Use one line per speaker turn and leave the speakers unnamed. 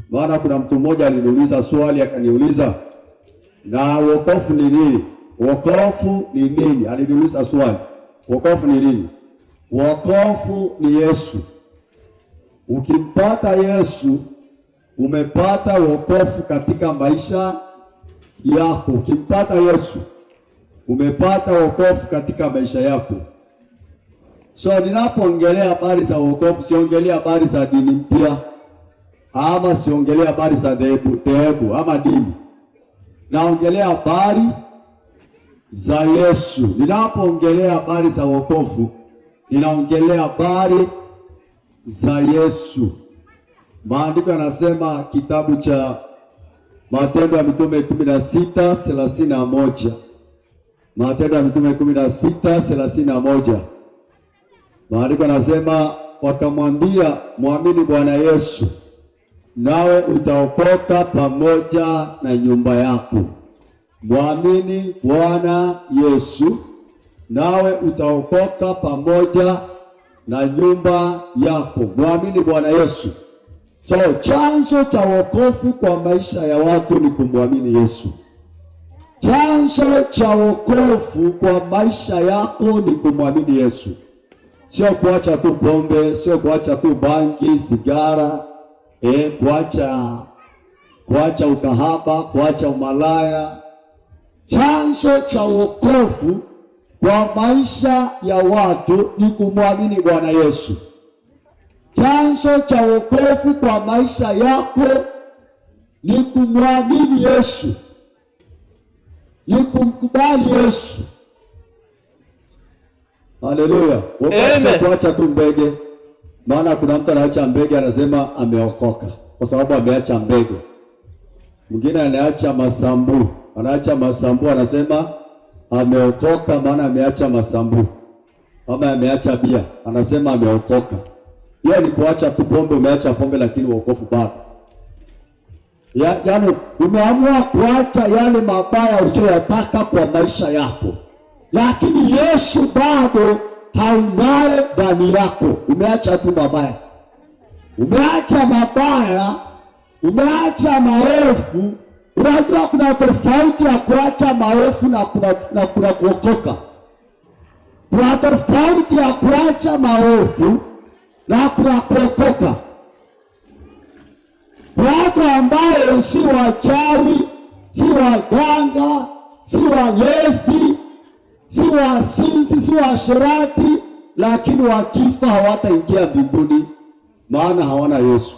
Maana kuna mtu mmoja aliniuliza swali akaniuliza, na wokovu ni nini? Wokovu ni nini? Aliniuliza swali. Wokovu ni nini? Wokovu ni Yesu. Ukimpata Yesu, umepata wokovu katika maisha yako. Ukimpata Yesu, umepata wokovu katika maisha yako. So ninapoongelea habari za wokovu, siongelea habari za dini mpya, ama siongelea habari za dhehebu ama dini. Naongelea habari za Yesu. Ninapoongelea habari za wokovu, ninaongelea habari za Yesu. Maandiko yanasema kitabu cha Matendo ya Mitume 16:31. Matendo ya Mitume 16:31. Maandiko yanasema wakamwambia, muamini Bwana Yesu nawe utaokoka pamoja na nyumba yako. Muamini Bwana Yesu nawe utaokoka pamoja na nyumba yako. Muamini Bwana Yesu. So chanzo cha wokovu kwa maisha ya watu ni kumwamini Yesu. Chanzo cha wokovu kwa maisha yako ni kumwamini Yesu. Sio kuacha tu pombe, sio kuacha tu bangi, sigara, kuacha ukahaba, kuacha umalaya. Chanzo cha wokovu kwa maisha ya watu ni kumwamini Bwana Yesu. Chanzo cha wokovu kwa maisha yako ni kumwamini Yesu, ni kumkubali Yesu. Haleluya. Wokovu kuacha tu mbege. Maana kuna mtu anaacha mbege anasema ameokoka kwa sababu ameacha mbege. Mwingine anaacha masambu. Anaacha masambu anasema ameokoka maana ameacha masambu. Ama ameacha bia anasema ameokoka. Hiyo ni kuacha tu pombe, umeacha pombe lakini wokovu bado. Yaani umeamua kuacha yale mabaya usiyotaka kwa maisha yako. Lakini Yesu bado haunaye ndani yako. Umeacha tu mabaya. Umeacha mabaya, umeacha maovu. Unajua kuna tofauti ya kuacha maovu na kuna kuokoka. Kuna tofauti ya kuacha maovu na kuna kuokoka. Watu ambao si wachawi, si waganga, si walevi, si wasinzi, si waasherati, lakini wakifa hawataingia mbinguni maana hawana Yesu.